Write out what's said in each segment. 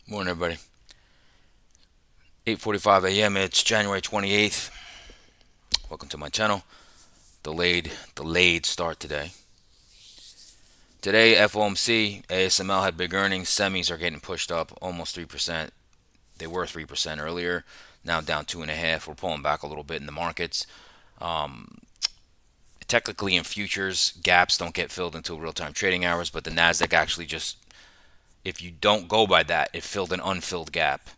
Morning, everybody. 8:45 a.m. It's January 28th. Welcome to my channel. Delayed start today. Today, FOMC, ASML had big earnings. Semis are getting pushed up almost 3%. They were 3% earlier. Now down 2.5%. We're pulling back a little bit in the markets. Um, Technically, in futures, gaps don't get filled until real-time trading hours. But the Nasdaq actually just, if you don't go by that, it filled an unfilled gap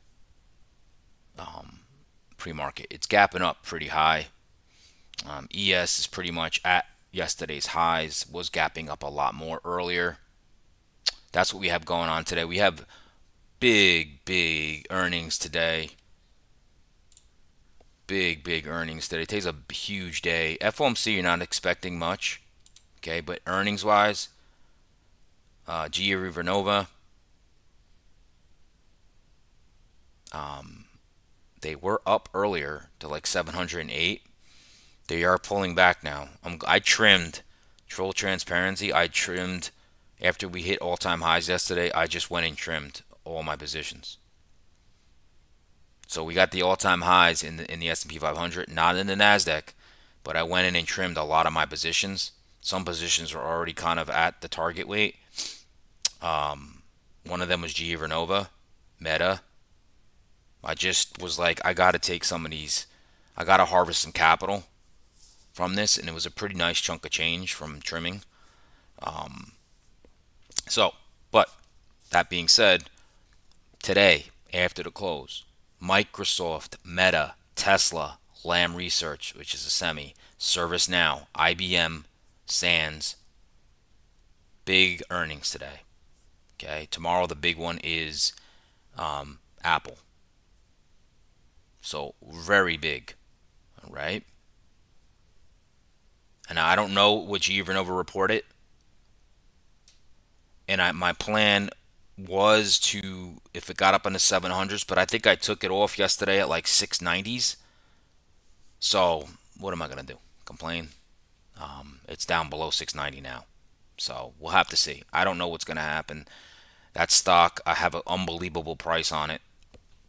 pre-market. It's gapping up pretty high. ES is pretty much at yesterday's highs, was gapping up a lot more earlier. That's what we have going on today. We have big earnings today. Big earnings today. Today's a huge day. FOMC, you're not expecting much, okay? But earnings wise, GE Vernova, they were up earlier to like 708. They are pulling back now. I trimmed, full transparency, I trimmed after we hit all-time highs yesterday. I just went and trimmed all my positions. So we got the all-time highs in the S&P 500, not in the Nasdaq, but I went in and trimmed a lot of my positions. Some positions were already kind of at the target weight. One of them was GE Vernova, Meta. I just was like, I got to take some of these. I got to harvest some capital from this, and it was a pretty nice chunk of change from trimming. So, but that being said, today, after the close, Microsoft, Meta, Tesla, Lam Research, which is a semi, ServiceNow, IBM, Sands, big earnings today. Okay, tomorrow the big one is Apple. So very big, all right? And I don't know what GE Vernova reported, and my plan was to, if it got up in the 700s, but I think I took it off yesterday at like 690s. So what am I gonna do? Complain? It's down below 690 now, so we'll have to see. I don't know what's gonna happen. That stock, I have an unbelievable price on it.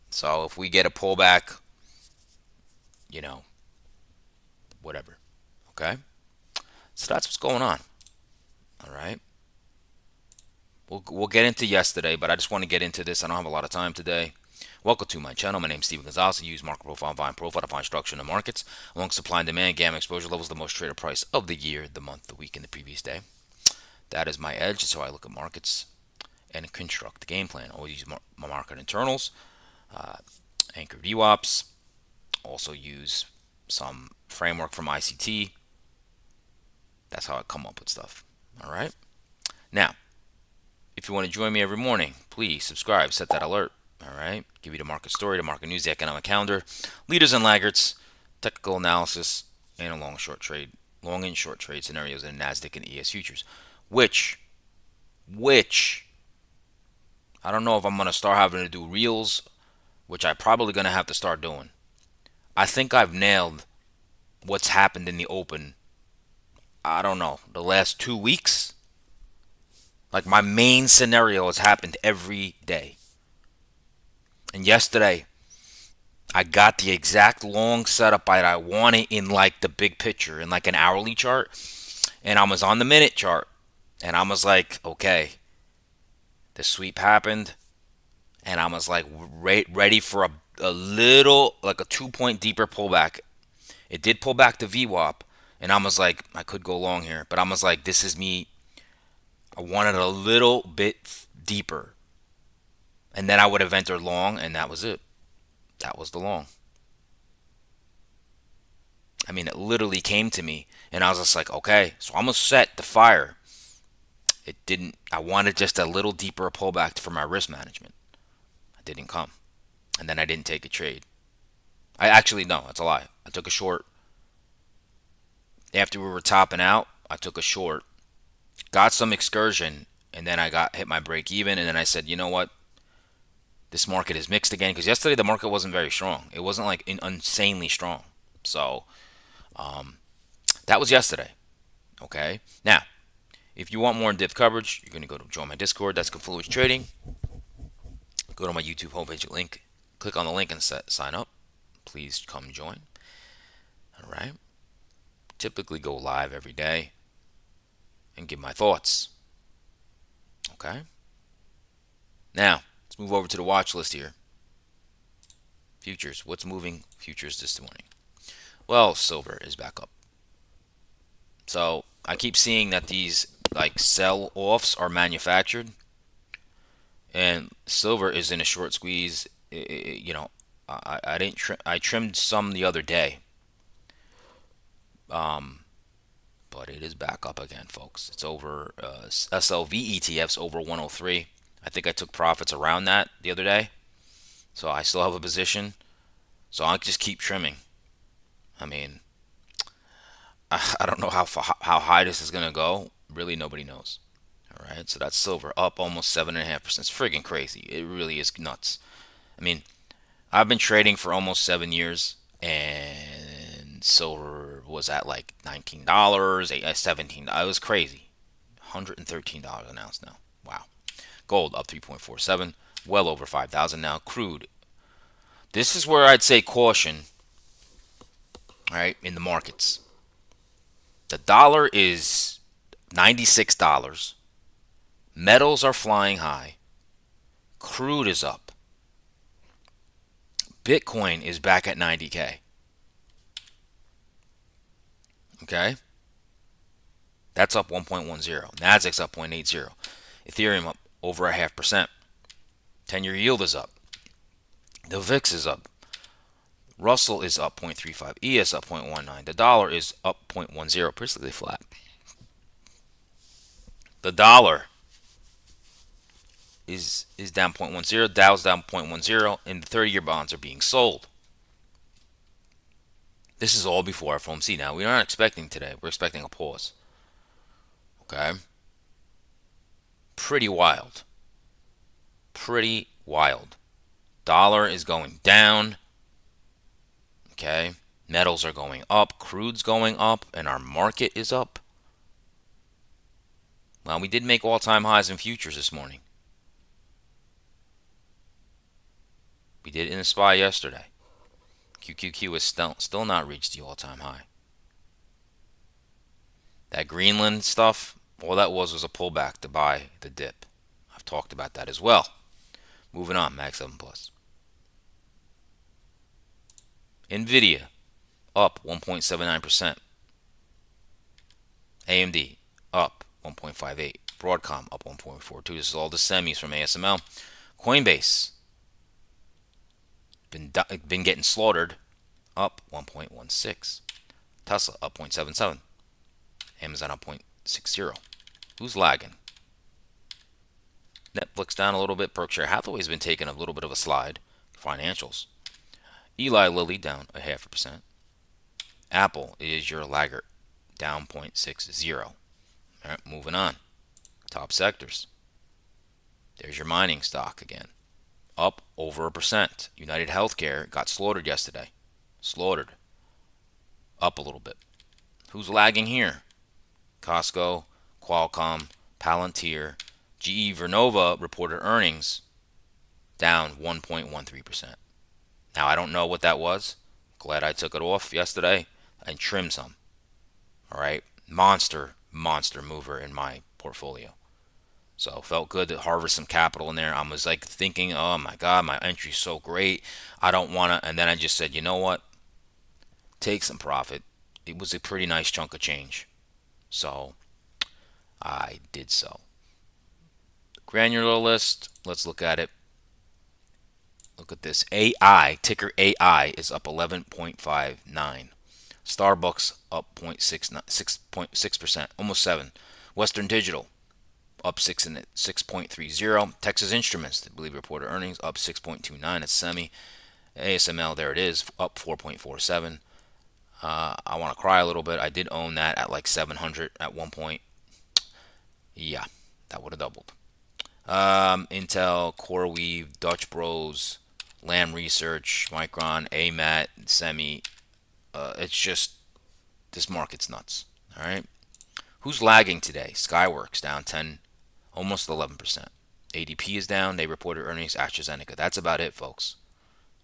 So if we get a pullback, you know, whatever. Okay. So that's what's going on. All right. We'll get into yesterday, but I just want to get into this. I don't have a lot of time today. Welcome to my channel. My name is Steven Gonzalez. I use market profile and volume profile to find structure in the markets along supply and demand, gamma exposure levels, the most traded price of the year, the month, the week, and the previous day. That is my edge. That's how I look at markets and construct the game plan. Always use my market internals, anchor VWAPs. Also use some framework from ICT. That's how I come up with stuff. All right. Now, if you want to join me every morning, please subscribe, set that alert. All right. Give you the market story, the market news, the economic calendar, leaders and laggards, technical analysis, and a long and short trade scenarios in Nasdaq and ES futures. Which I don't know if I'm gonna start having to do reels, which I probably gonna have to start doing. I think I've nailed what's happened in the open. I don't know, the last 2 weeks. Like my main scenario has happened every day. And yesterday, I got the exact long setup that I wanted in like the big picture, in like an hourly chart. And I was on the minute chart. And I was like, okay, the sweep happened. And I was like, ready for a little, like a 2 point deeper pullback. It did pull back to VWAP. And I was like, I could go long here. But I was like, this is me. I wanted a little bit deeper. And then I would have entered long, and that was it. That was the long. I mean, it literally came to me, and I was just like, okay, so I'm gonna set the fire. It didn't. I wanted just a little deeper pullback for my risk management. It didn't come, and then I didn't take a trade. I actually no, that's a lie. I took a short after we were topping out. I took a short, got some excursion, and then I got hit my break even, and then I said, you know what? This market is mixed again because yesterday the market wasn't very strong. It wasn't like insanely strong. So that was yesterday. Okay. Now, if you want more in-depth coverage, you're going to go to join my Discord. That's Confluence Trading. Go to my YouTube homepage link, click on the link and sign up. Please come join. All right. Typically go live every day and give my thoughts. Okay. Now, let's move over to the watch list here. Futures. What's moving futures this morning? Well, silver is back up. So I keep seeing that these like sell offs are manufactured, and silver is in a short squeeze. I didn't I trimmed some the other day, but it is back up again, folks. It's over SLV ETFs over 103. I think I took profits around that the other day, so I still have a position. So I'll just keep trimming. I mean, I don't know how high this is gonna go. Really, nobody knows. All right, so that's silver up almost 7.5%. It's friggin' crazy. It really is nuts. I mean, I've been trading for almost 7 years, and silver was at like $19, 17. It was crazy. $113 an ounce now. Wow. Gold up 3.47, well over 5,000 now. Crude. This is where I'd say caution. All right, in the markets. The dollar is $96. Metals are flying high. Crude is up. Bitcoin is back at 90K. Okay? That's up 1.10. Nasdaq's up 0.80. Ethereum up over 0.5%. 10-year yield is up. The VIX is up. Russell is up 0.35. ES up 0.19. The dollar is up 0.10. Basically flat. The dollar is down 0.10. Dow's down 0.10. And the 30-year bonds are being sold. This is all before FOMC. Now, we're not expecting today. We're expecting a pause. Okay? Pretty wild. Pretty wild. Dollar is going down. Okay? Metals are going up. Crude's going up. And our market is up. Well, we did make all-time highs in futures this morning. We did in the SPY yesterday. QQQ has still not reached the all-time high. That Greenland stuff, all that was a pullback to buy the dip. I've talked about that as well. Moving on, Mag 7 Plus. Nvidia up 1.79%. AMD up 1.58. Broadcom up 1.42. This is all the semis from ASML. Coinbase been getting slaughtered, up 1.16. Tesla up 0.77. Amazon up 0.60. Who's lagging? Netflix down a little bit. Berkshire Hathaway's been taking a little bit of a slide. Financials. Eli Lilly down 0.5%. Apple is your laggard, down 0.60. All right, moving on. Top sectors. There's your mining stock again, up over 1%. United Healthcare got slaughtered yesterday. Slaughtered. Up a little bit. Who's lagging here? Costco, Qualcomm, Palantir, GE Vernova reported earnings down 1.13%. Now, I don't know what that was. Glad I took it off yesterday and trimmed some. All right. Monster mover in my portfolio. So felt good to harvest some capital in there. I was like thinking, oh my God, my entry's so great. I don't want to. And then I just said, you know what? Take some profit. It was a pretty nice chunk of change. So I did so. Granular list. Let's look at it. Look at this. AI, ticker AI, is up 11.59. Starbucks up 6.6%, almost 7. Western Digital up 6.30. Texas Instruments, I believe, reported earnings up 6.29. It's semi. ASML, there it is, up 4.47. I want to cry a little bit. I did own that at like 700 at one point. Yeah, that would have doubled. Intel, CoreWeave, Dutch Bros, Lam Research, Micron, AMAT, Semi. It's just, this market's nuts. All right. Who's lagging today? Skyworks down 10, almost 11%. ADP is down. They reported earnings. AstraZeneca. That's about it, folks.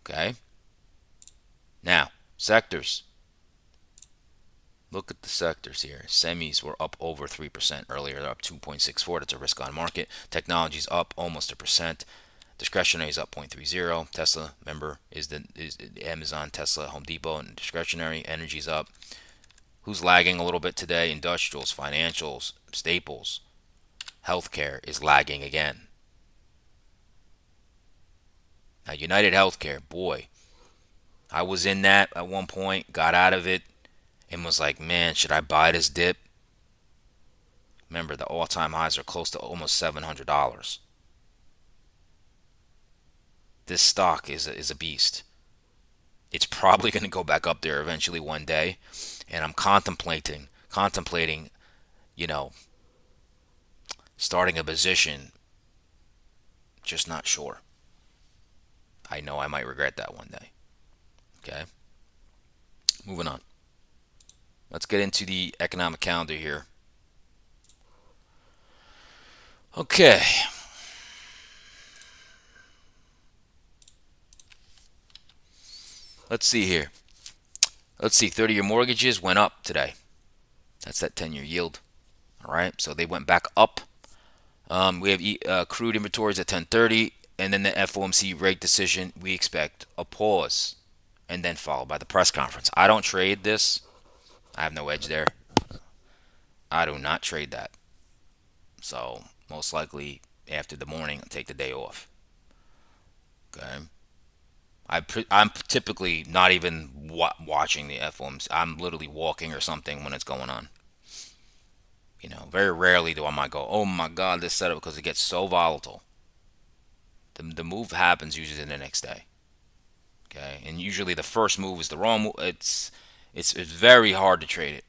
Okay. Now, sectors. Look at the sectors here. Semis were up over 3% earlier. They're up 2.64. That's a risk on market. Technology's up almost a percent. Discretionary is up 0.30. Tesla, remember, is Amazon, Tesla, Home Depot, and discretionary. Energy's up. Who's lagging a little bit today? Industrials, financials, staples. Healthcare is lagging again. Now, United Healthcare, boy, I was in that at one point, got out of it, and was like, man, should I buy this dip? Remember, the all-time highs are close to almost $700. This stock is a beast. It's probably going to go back up there eventually one day, and I'm contemplating, you know, starting a position. Just not sure. I know I might regret that one day. Okay, moving on. Let's get into the economic calendar here. Okay. Let's see here. Let's see. 30-year mortgages went up today. That's that 10-year yield. All right. So they went back up. We have crude inventories at 10:30, and then the FOMC rate decision. We expect a pause, and then followed by the press conference. I don't trade this. I have no edge there. I do not trade that. So most likely after the morning, I'll take the day off. Okay. I'm typically not even watching the FOMC. I'm literally walking or something when it's going on. Very rarely do I might go, oh my God, this setup, because it gets so volatile. The move happens usually the next day. Okay, and usually the first move is the wrong move. It's very hard to trade it.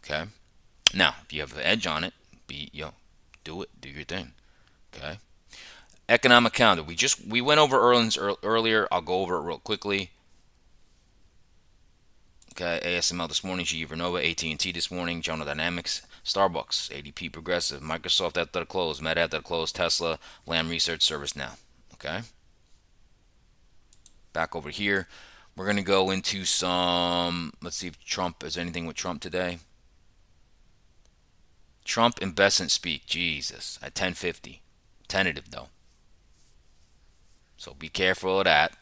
Okay, now if you have an edge on it, do it, do your thing. Okay, economic calendar. We went over earnings earlier. I'll go over it real quickly. Okay, ASML this morning, GE Vernova, AT&T this morning, General Dynamics, Starbucks, ADP Progressive, Microsoft after the close, Meta after the close, Tesla, Lam Research, ServiceNow. Okay, back over here. We're going to go into some, let's see if Trump, is anything with Trump today? Trump investment speak, Jesus, at 10:50. Tentative though. So be careful of that.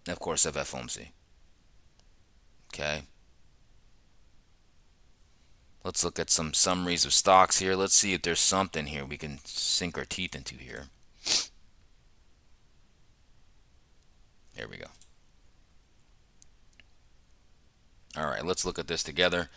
Of course, of FOMC. Okay. Let's look at some summaries of stocks here. Let's see if there's something here we can sink our teeth into here. There we go. All right, let's look at this together.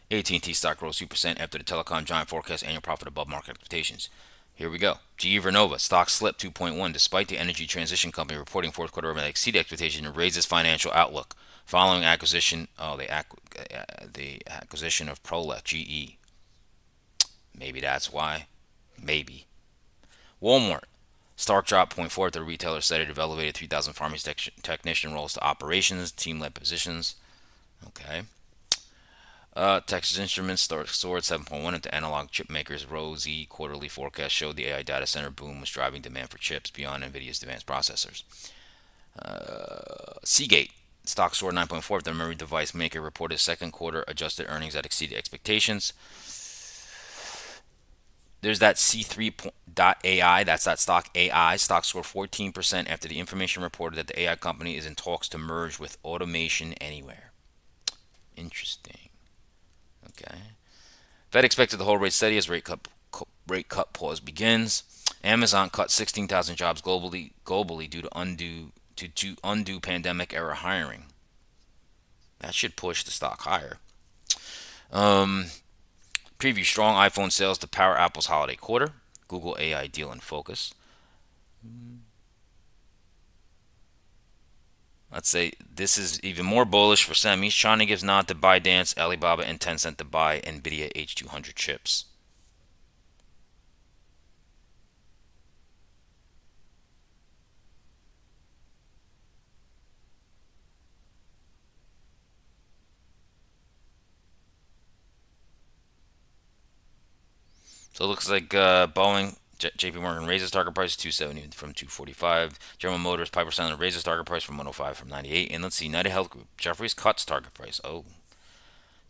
AT&T stock rose 2% after the telecom giant forecast annual profit above market expectations. Here we go. GE Vernova stock slipped 2.1 despite the energy transition company reporting fourth quarter revenue exceeded expectations and raised its financial outlook following acquisition. The acquisition of Prolec GE. Maybe that's why. Maybe. Walmart stock dropped 0.4 after the retailer said it elevated 3,000 pharmacy technician roles to operations, team-led positions. Okay. Texas Instruments soared 7.1 into analog chip makers. Rosy quarterly forecast showed the AI data center boom was driving demand for chips beyond NVIDIA's advanced processors. Seagate stock soared 9.4 after the memory device maker reported second quarter adjusted earnings that exceeded expectations. There's that C3.ai, that's that stock AI. Stock soared 14% after the information reported that the AI company is in talks to merge with Automation Anywhere. Interesting. Okay. Fed expected to hold rate steady as rate cut pause begins. Amazon cut 16,000 jobs globally due to undo pandemic era hiring. That should push the stock higher. Preview strong iPhone sales to power Apple's holiday quarter. Google AI deal in focus. Let's say this is even more bullish for semis. China gives nod to ByteDance, Alibaba, and Tencent to buy NVIDIA H200 chips. So it looks like Boeing, JP Morgan raises target price 270 from 245. General Motors, Piper Sandler raises target price from 105 from 98. And let's see, United Health Group, Jefferies cuts target price to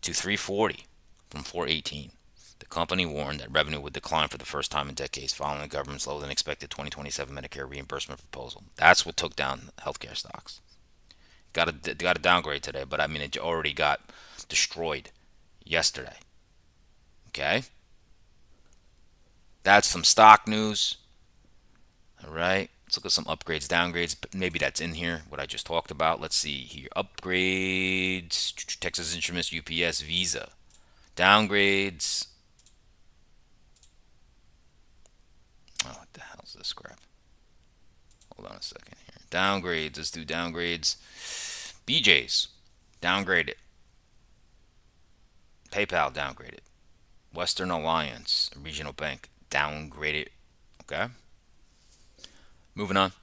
340 from 418. The company warned that revenue would decline for the first time in decades following the government's lower than expected 2027 Medicare reimbursement proposal. That's what took down healthcare stocks. Got a downgrade today, but I mean it already got destroyed yesterday. Okay, that's some stock news. All right, let's look at some upgrades, downgrades. Maybe that's in here. What I just talked about. Let's see here. Upgrades: Texas Instruments, UPS, Visa. Downgrades. Oh, what the hell's this crap? Hold on a second here. Downgrades. Let's do downgrades. BJ's, downgraded. PayPal, downgraded. Western Alliance, a regional bank, downgraded. Okay. Moving on.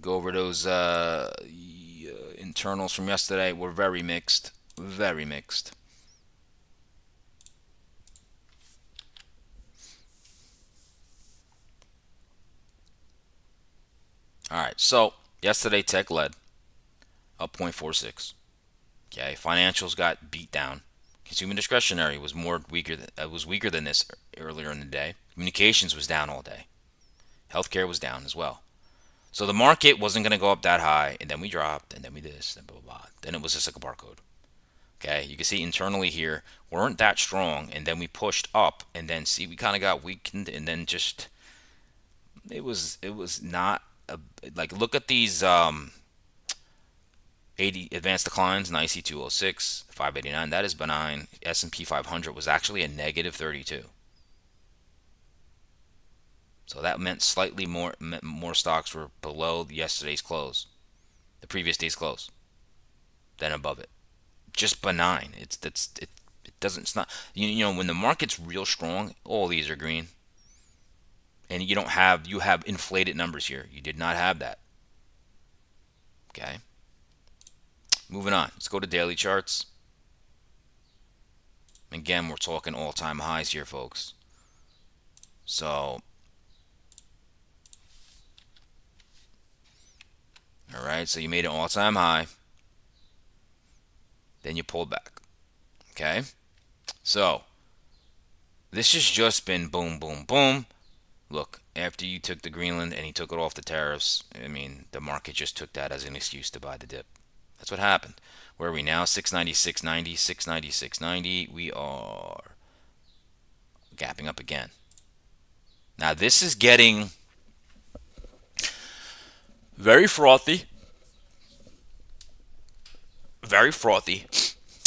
Go over those internals from yesterday. Were very mixed. Very mixed. All right. So yesterday, tech led up 0.46. Okay. Financials got beat down. Consumer discretionary was weaker than this earlier in the day. Communications was down all day. Healthcare was down as well. So the market wasn't going to go up that high, and then we dropped, and then we this, and blah, blah, blah. Then it was just like a barcode. Okay, you can see internally here, weren't that strong, and then we pushed up, and then see, we kind of got weakened, and then just, it was not, like, look at these 80 advanced declines, NIC 206, 589, that is benign. S&P 500 was actually a negative 32. So that meant slightly more stocks were below yesterday's close, the previous day's close, than above it. Just benign. It doesn't. It's not. You know when the market's real strong, all these are green, and you have inflated numbers here. You did not have that. Okay. Moving on. Let's go to daily charts. Again, we're talking all-time highs here, folks. So, all right. So you made an all-time high. Then you pulled back. Okay. So this has just been boom, boom, boom. Look, after you took the Greenland and he took it off the tariffs, I mean, the market just took that as an excuse to buy the dip. That's what happened. Where are we now? 696.90, 696.90. We are gapping up again. Now, this is getting very frothy. Very frothy.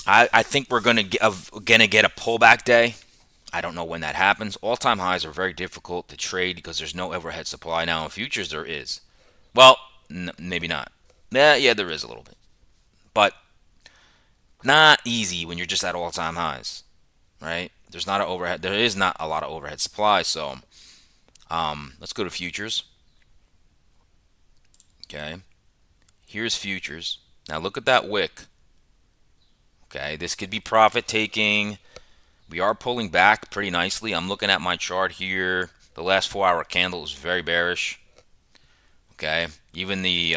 I think we're gonna get a pullback day. I don't know when that happens. All-time highs are very difficult to trade because there's no overhead supply. Now in futures there is. Well, maybe not. Yeah, there is a little bit, but not easy when you're just at all-time highs, right? There's not an overhead. There is not a lot of overhead supply. So, let's go to futures. Okay, here's futures. Now look at that wick. Okay, this could be profit taking. We are pulling back pretty nicely. I'm looking at my chart here. The last 4-hour candle is very bearish. Okay, even the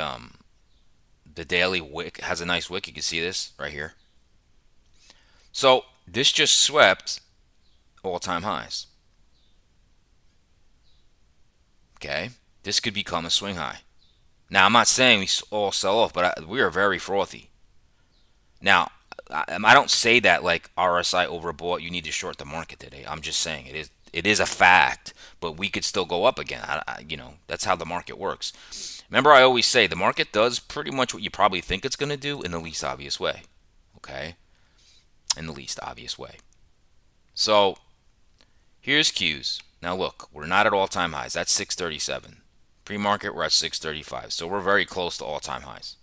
daily wick has a nice wick. You can see this right here. So this just swept all-time highs. Okay, this could become a swing high. Now I'm not saying we all sell off, but we are very frothy. Now I don't say that like RSI overbought. You need to short the market today. I'm just saying it is a fact, but we could still go up again. That's how the market works. Remember, I always say the market does pretty much what you probably think it's going to do in the least obvious way. Okay, in the least obvious way. So here's Q's. Now look, we're not at all-time highs. That's 637. Pre-market, we're at 635. So we're very close to all-time highs.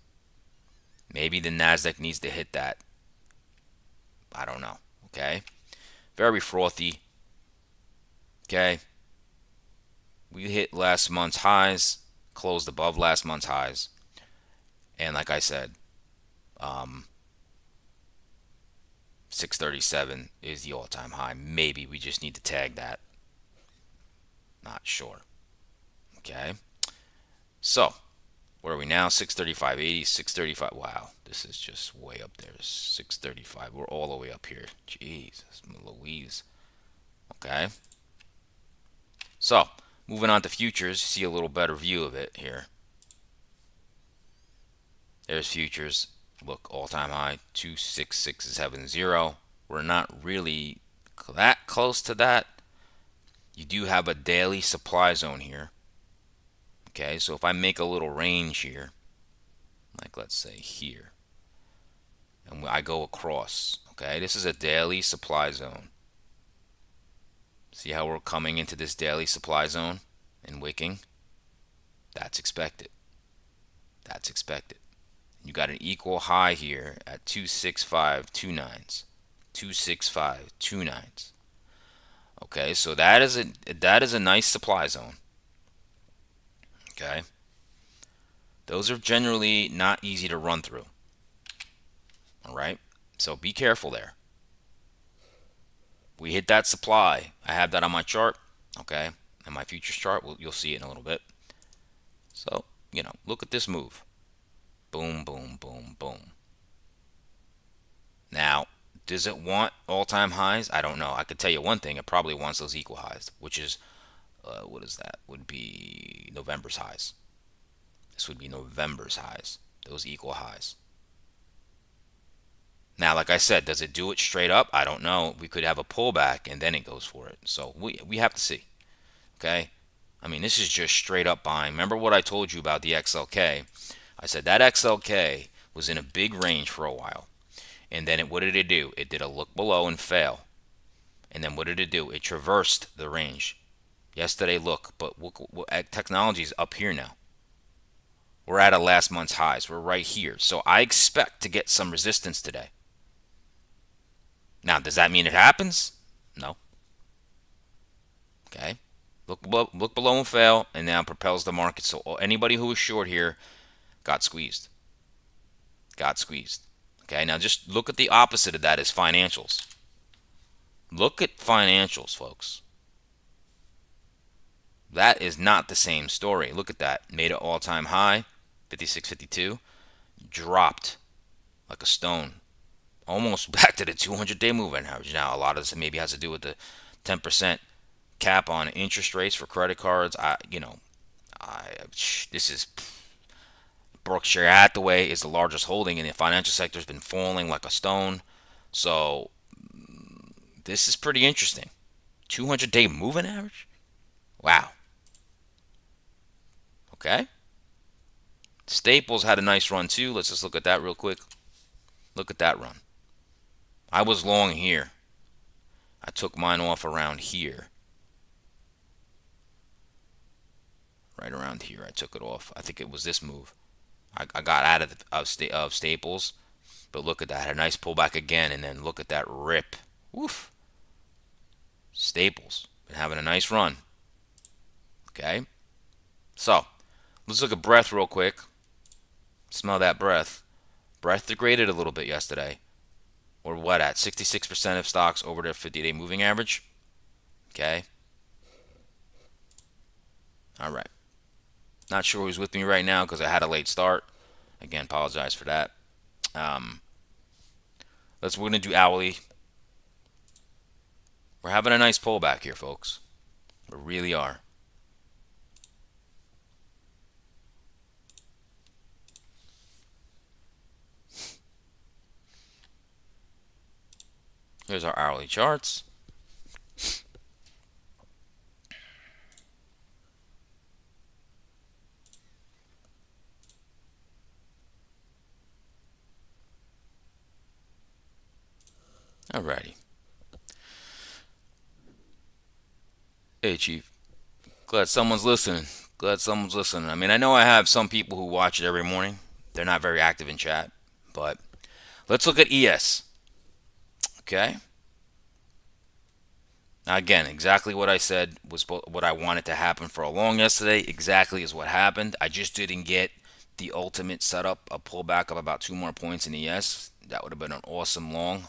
Maybe the Nasdaq needs to hit that. I don't know. Okay, very frothy. Okay, we hit last month's highs, closed above last month's highs, and like I said, 637 is the all-time high. Maybe we just need to tag that. Not sure. Okay. So, where are we now? 635.80, 635. Wow, this is just way up there. 635. We're all the way up here. Jesus, Louise. Okay. So, moving on to futures, see a little better view of it here. There's futures. Look, all-time high 26670. We're not really that close to that. You do have a daily supply zone here. Okay, so if I make a little range here, like let's say here, and I go across, okay, this is a daily supply zone. See how we're coming into this daily supply zone and wicking? That's expected. That's expected. You got an equal high here at 26529s. 26529s. Okay, so that is a nice supply zone. Okay. Those are generally not easy to run through. All right? So be careful there. We hit that supply. I have that on my chart, okay? And my futures chart, you'll see it in a little bit. So, look at this move. Boom, boom, boom, boom. Now, does it want all-time highs? I don't know. I could tell you one thing. It probably wants those equal highs, which is, what is that? Would be November's highs. This would be November's highs. Those equal highs. Now, like I said, does it do it straight up? I don't know. We could have a pullback and then it goes for it. So we have to see. Okay? I mean, this is just straight up buying. Remember what I told you about the XLK? I said that XLK was in a big range for a while. And then what did it do? It did a look below and fail. And then what did it do? It traversed the range. Yesterday, look, but technology is up here now. We're at a last month's highs. We're right here. So I expect to get some resistance today. Now, does that mean it happens? No. Okay. Look below and fail, and now propels the market. So anybody who was short here got squeezed. Got squeezed. Okay. Now just look at the opposite of that is financials. Look at financials, folks. That is not the same story. Look at that. Made an all-time high, 56.52. Dropped like a stone. Almost back to the 200-day moving average. Now, a lot of this maybe has to do with the 10% cap on interest rates for credit cards. This is Berkshire Hathaway is the largest holding in the financial sector. Has been falling like a stone. So this is pretty interesting. 200-day moving average. Wow. Okay. Staples had a nice run too. Let's just look at that real quick. Look at that run. I was long here. I took mine off around here. Right around here, I took it off. I think it was this move. I got out of Staples, but look at that. Had a nice pullback again, and then look at that rip. Woof. Staples been having a nice run. Okay. So let's look at breath real quick. Smell that breath. Breath degraded a little bit yesterday. Or what at? 66% of stocks over their 50-day moving average. Okay. All right. Not sure who's with me right now because I had a late start. Again, apologize for that. We're going to do hourly. We're having a nice pullback here, folks. We really are. Here's our hourly charts. Alrighty. Hey, Chief. Glad someone's listening. Glad someone's listening. I mean, I know I have some people who watch it every morning. They're not very active in chat. But let's look at ES. Okay. Now, again, exactly what I said was what I wanted to happen for a long yesterday. Exactly is what happened. I just didn't get the ultimate setup, a pullback of about 2 more points in ES. That would have been an awesome long.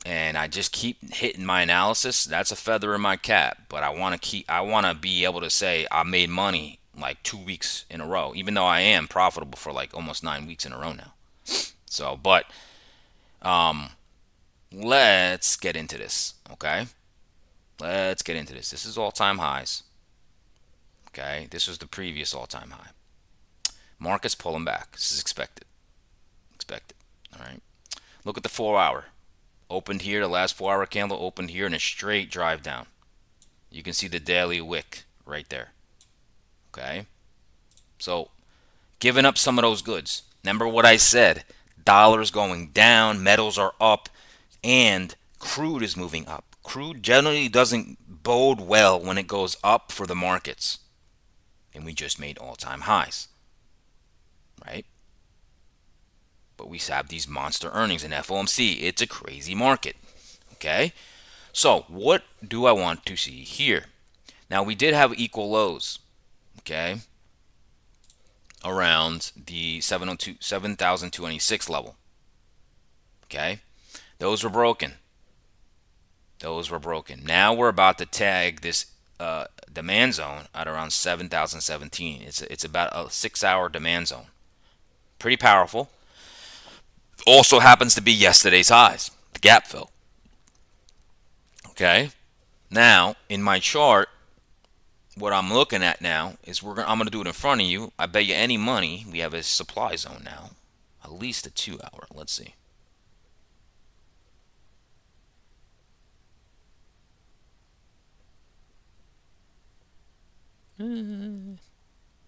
and I just keep hitting my analysis, that's a feather in my cap. But I want to be able to say I made money like 2 weeks in a row, even though I am profitable for like almost 9 weeks in a row now. So, but let's get into this, okay? Let's get into this. This is all-time highs, okay? This was the previous all-time high. Market's pulling back. This is expected. Expected. All right. Look at the 4 hour. Opened here. The last 4 hour candle opened here in a straight drive down. You can see the daily wick right there. Okay. So giving up some of those goods. Remember what I said. Dollars going down. Metals are up. And crude is moving up. Crude generally doesn't bode well when it goes up for the markets. And we just made all-time highs. Right? But we have these monster earnings in FOMC. It's a crazy market. Okay? So, what do I want to see here? Now, we did have equal lows. Okay? Around the 7,226 level. Okay? Those were broken. Those were broken. Now we're about to tag this demand zone at around 7,017. It's about a 6 hour demand zone. Pretty powerful. Also happens to be yesterday's highs, the gap fill. Okay. Now in my chart, what I'm looking at now is I'm gonna do it in front of you. I bet you any money we have a supply zone now, at least a 2 hour. Let's see.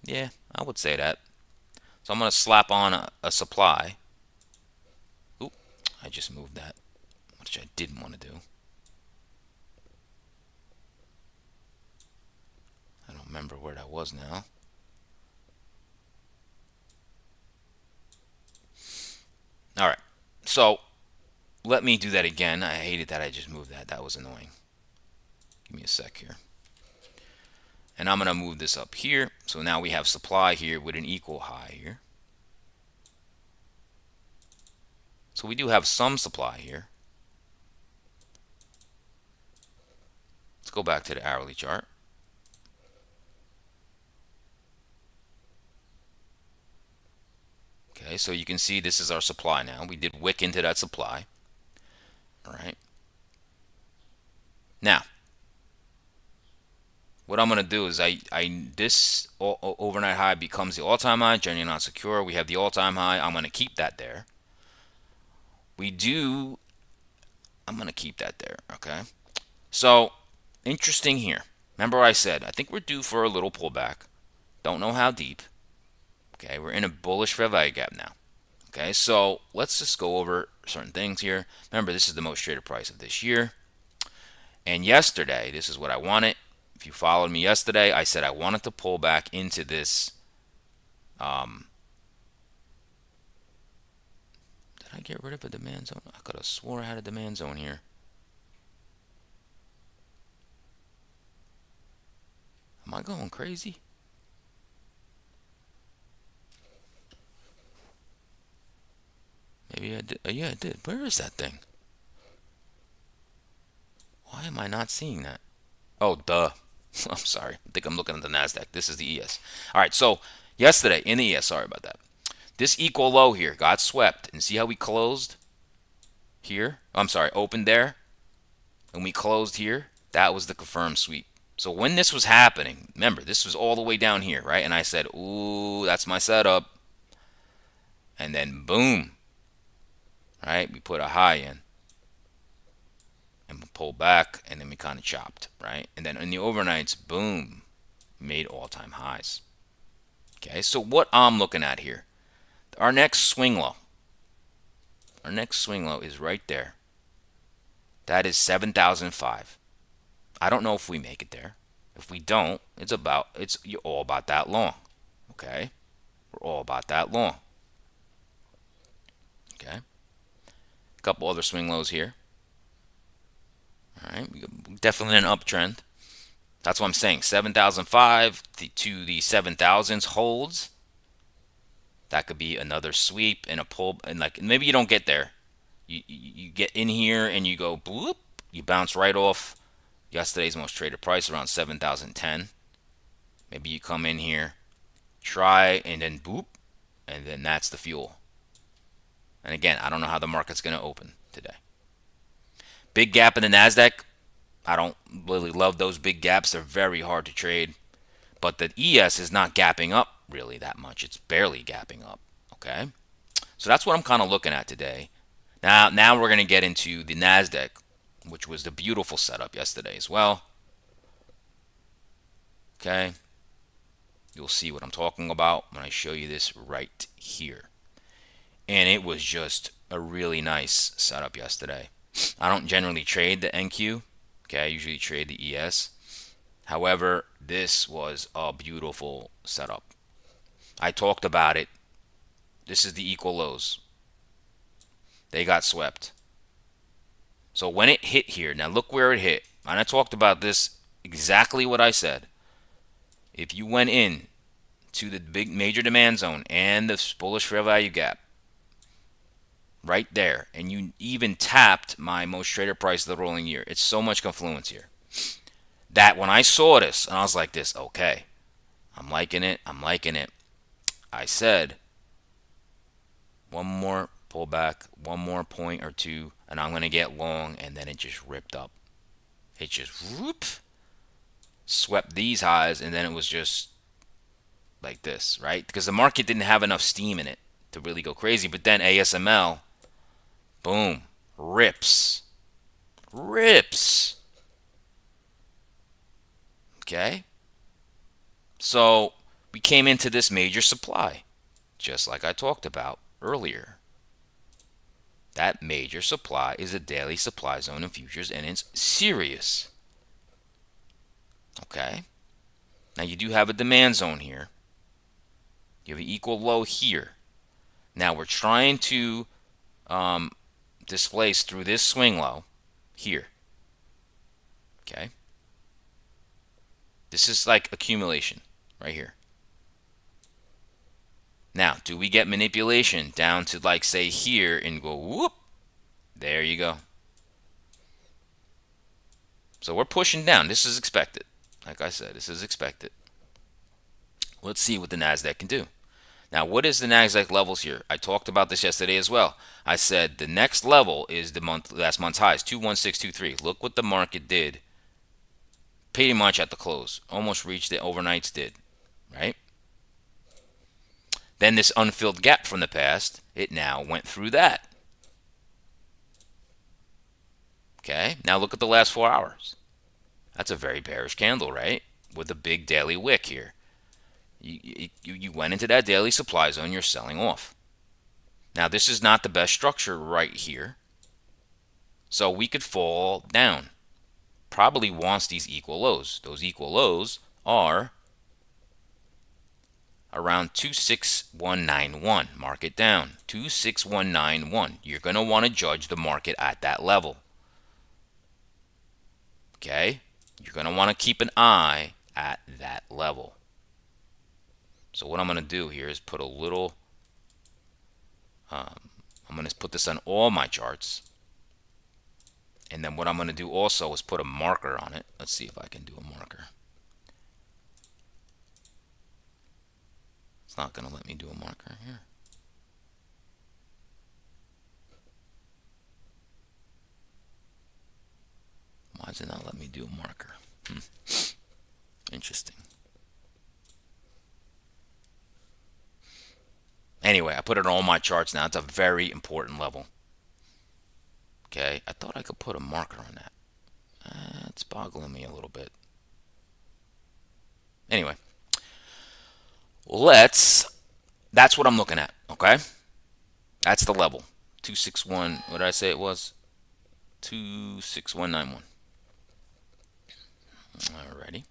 Yeah, I would say that. So I'm gonna slap on a supply. Oop, I just moved that, which I didn't want to do. I don't remember where that was now. All right, so let me do that again. I hated that I just moved that. That was annoying. Give me a sec here. And I'm going to move this up here. So now we have supply here with an equal high here. So we do have some supply here. Let's go back to the hourly chart. Okay, so you can see this is our supply now. We did wick into that supply. All right. Now, what I'm going to do is this overnight high becomes the all-time high, generally not secure. We have the all-time high. I'm going to keep that there. I'm going to keep that there, okay? So, interesting here. Remember I said, I think we're due for a little pullback. Don't know how deep. Okay, we're in a bullish fair value gap now. Okay, so let's just go over certain things here. Remember, this is the most traded price of this year. And yesterday, this is what I wanted. If you followed me yesterday, I said I wanted to pull back into this. Did I get rid of a demand zone? I could have swore I had a demand zone here. Am I going crazy? Maybe I did. Yeah, I did. Where is that thing? Why am I not seeing that? Oh, duh. I'm sorry. I think I'm looking at the NASDAQ. This is the ES. All right, so yesterday in the ES, sorry about that. This equal low here got swept. And see how we closed here? I'm sorry, opened there. And we closed here. That was the confirmed sweep. So when this was happening, remember, this was all the way down here, right? And I said, ooh, that's my setup. And then boom, right? We put a high in. And we pulled back, and then we kind of chopped, right? And then in the overnights, boom, made all-time highs. Okay, so what I'm looking at here, our next swing low is right there. That is 7,005. I don't know if we make it there. If we don't, you're all about that long. Okay, we're all about that long. Okay, a couple other swing lows here. All right, definitely an uptrend. That's what I'm saying. 7,005 to the 7,000s holds. That could be another sweep and a pull, and like maybe you don't get there, You get in here and you go bloop, you bounce right off yesterday's most traded price around 7,010. Maybe you come in here, try, and then boop, and then that's the fuel. And again, I don't know how the market's going to open today. Big gap in the NASDAQ. I don't really love those big gaps. They're very hard to trade. But the ES is not gapping up really that much. It's barely gapping up. Okay. So that's what I'm kind of looking at today. Now we're going to get into the NASDAQ, which was the beautiful setup yesterday as well. Okay. You'll see what I'm talking about when I show you this right here. And it was just a really nice setup yesterday. I don't generally trade the NQ. Okay, I usually trade the ES. However, this was a beautiful setup. I talked about it. This is the equal lows. They got swept. So when it hit here, now look where it hit. And I talked about this exactly what I said. If you went in to the big major demand zone and the bullish fair value gap, right there, and you even tapped my most traded price of the rolling year. It's so much confluence here that when I saw this and I was like this, okay, I'm liking it, I said one more pullback, one more point or two, and I'm going to get long, and then it just ripped up. It just whoop, swept these highs, and then it was just like this, right? Because the market didn't have enough steam in it to really go crazy. But then ASML, boom, rips. Okay? So we came into this major supply, just like I talked about earlier. That major supply is a daily supply zone in futures, and it's serious. Okay? Now you do have a demand zone here. You have an equal low here. Now we're trying to displace through this swing low here. Okay? This is like accumulation right here. Now, do we get manipulation down to like say here and go whoop? There you go. So we're pushing down. This is expected. Like I said, this is expected. Let's see what the NASDAQ can do. Now, what is the NASDAQ levels here? I talked about this yesterday as well. I said the next level is the last month's highs, 21623. Look what the market did. Pretty much at the close. Almost reached it. Overnights did. Right? Then this unfilled gap from the past, it now went through that. Okay? Now look at the last 4 hours. That's a very bearish candle, right? With a big daily wick here. You went into that daily supply zone, you're selling off. Now, this is not the best structure right here. So we could fall down. Probably wants these equal lows. Those equal lows are around 26191. Mark it down. 26191. You're going to want to judge the market at that level. Okay? You're going to want to keep an eye at that level. So what I'm going to do here is put a little, I'm going to put this on all my charts. And then what I'm going to do also is put a marker on it. Let's see if I can do a marker. It's not going to let me do a marker here. Why does it not let me do a marker? Interesting. Anyway, I put it on all my charts now. It's a very important level. Okay, I thought I could put a marker on that. It's boggling me a little bit. Anyway, that's what I'm looking at, okay? That's the level. 261, what did I say it was? 26191. Alrighty.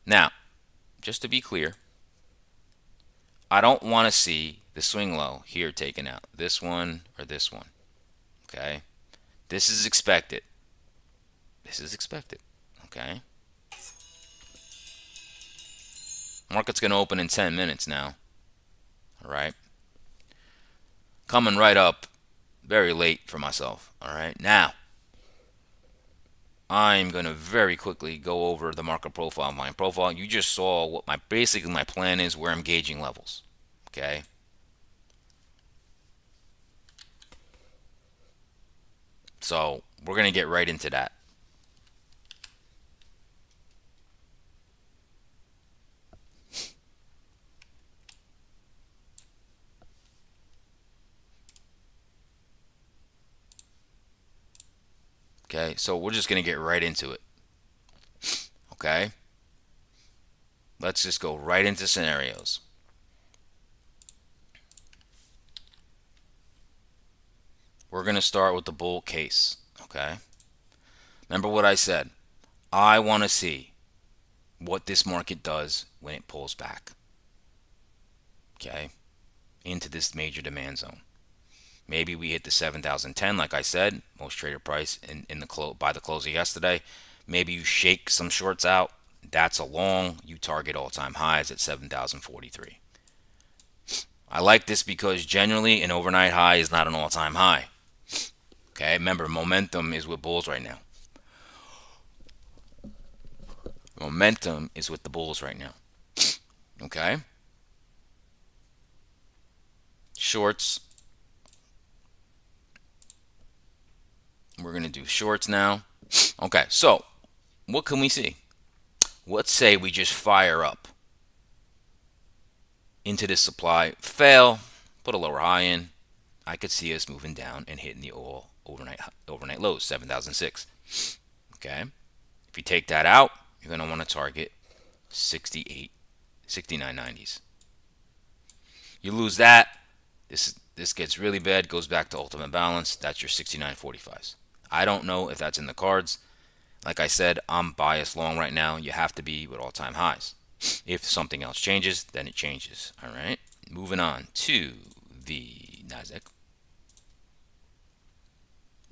Now, just to be clear, I don't want to see the swing low here taken out. This one or this one. Okay? This is expected. This is expected. Okay? Market's going to open in 10 minutes now. All right? Coming right up. very late for myself. All right, now I'm gonna very quickly go over the market profile, my profile. You just saw what my basically my plan is, where I'm gauging levels. Okay, so we're gonna get right into that. Okay, so we're just gonna get right into it. Okay, let's just go right into scenarios. We're gonna start with the bull case. Okay, remember what I said. I want to see what this market does when it pulls back. Okay, into this major demand zone. Maybe we hit the 7,010, like I said, most traded price in the by the close of yesterday. Maybe you shake some shorts out. That's a long. You target all-time highs at 7,043. I like this because generally an overnight high is not an all-time high. Okay, remember, momentum is with bulls right now. Momentum is with the bulls right now. Okay, shorts. We're gonna do shorts now. Okay, so what can we see? Let's say we just fire up into this supply, fail, put a lower high in. I could see us moving down and hitting the all overnight lows, 7,006. Okay, if you take that out, you're gonna want to target 68, 69.90s. You lose that, this gets really bad, goes back to ultimate balance. That's your 69.45s. I don't know if that's in the cards. Like I said, I'm biased long right now. You have to be with all-time highs. If something else changes, then it changes. All right. Moving on to the Nasdaq.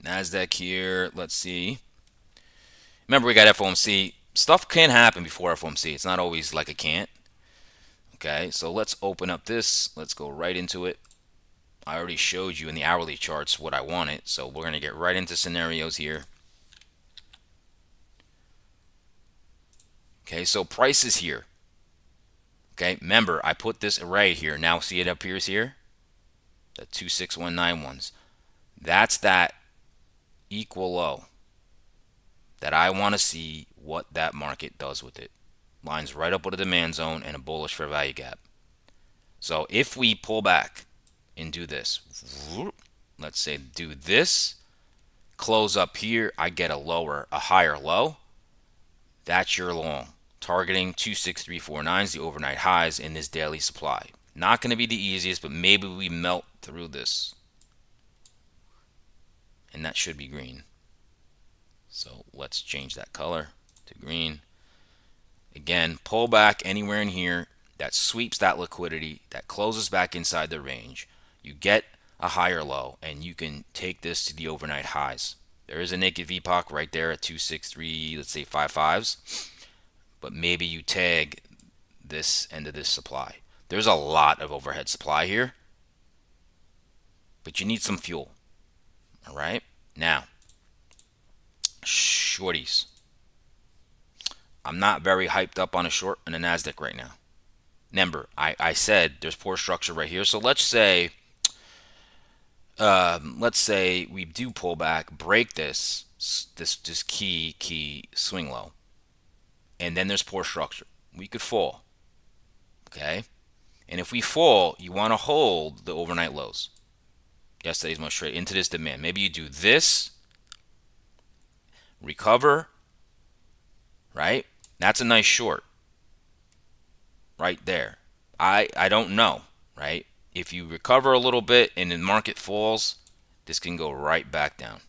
Nasdaq here. Let's see. Remember, we got FOMC. Stuff can happen before FOMC. It's not always like it can't. Okay, so let's open up this. Let's go right into it. I already showed you in the hourly charts what I wanted, so we're going to get right into scenarios here. Okay, so prices here. Okay, remember, I put this array here. Now see it appears here? The 26191s. That's that equal low that I want to see what that market does with it. Lines right up with a demand zone and a bullish fair value gap. So if we pull back and do this, let's say do this, close up here, I get a higher low. That's your long. Targeting 26349 is the overnight highs in this daily supply. Not going to be the easiest, but maybe we melt through this. And that should be green. So let's change that color to green. Again, pull back anywhere in here that sweeps that liquidity, that closes back inside the range. You get a higher low, and you can take this to the overnight highs. There is a naked VPOC right there at 263, let's say 55s. But maybe you tag this end of this supply. There's a lot of overhead supply here, but you need some fuel. All right, now shorties. I'm not very hyped up on a short in the Nasdaq right now. Remember, I said there's poor structure right here. So let's say we do pull back, break this key swing low, and then there's poor structure. We could fall. Okay, and if we fall, you want to hold the overnight lows. Yesterday's most trade into this demand. Maybe you do this, recover, right? That's a nice short right there. I don't know, right? If you recover a little bit and the market falls, this can go right back down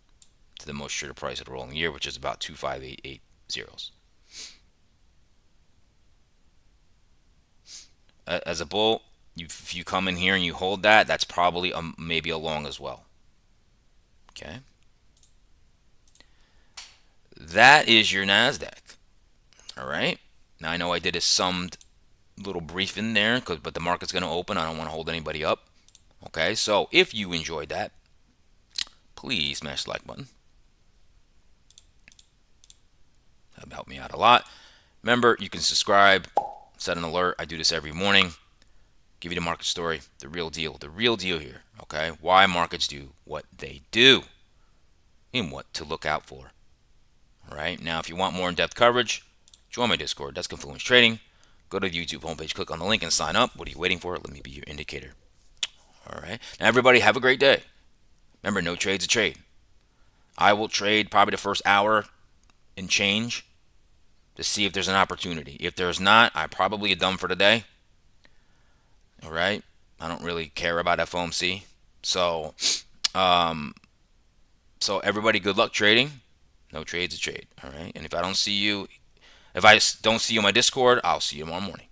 to the most traded price of the rolling year, which is about 25880. As a bull, if you come in here and you hold that, that's probably maybe a long as well. Okay. That is your Nasdaq. All right. Now I know I did a summed little brief in there, but the market's going to open. I don't want to hold anybody up. Okay. So if you enjoyed that, please smash the like button. That would help me out a lot. Remember, you can subscribe, set an alert. I do this every morning. Give you the market story, the real deal here. Okay, why markets do what they do, and what to look out for. All right. Now, if you want more in-depth coverage, join my Discord. That's Confluence Trading. Go to the YouTube homepage, click on the link, and sign up. What are you waiting for? Let me be your indicator. All right. Now, everybody, have a great day. Remember, no trade's a trade. I will trade probably the first hour and change to see if there's an opportunity. If there's not, I probably am done for the day. All right. I don't really care about FOMC. So, everybody, good luck trading. No trade's a trade. All right. And if I don't see you on my Discord, I'll see you tomorrow morning.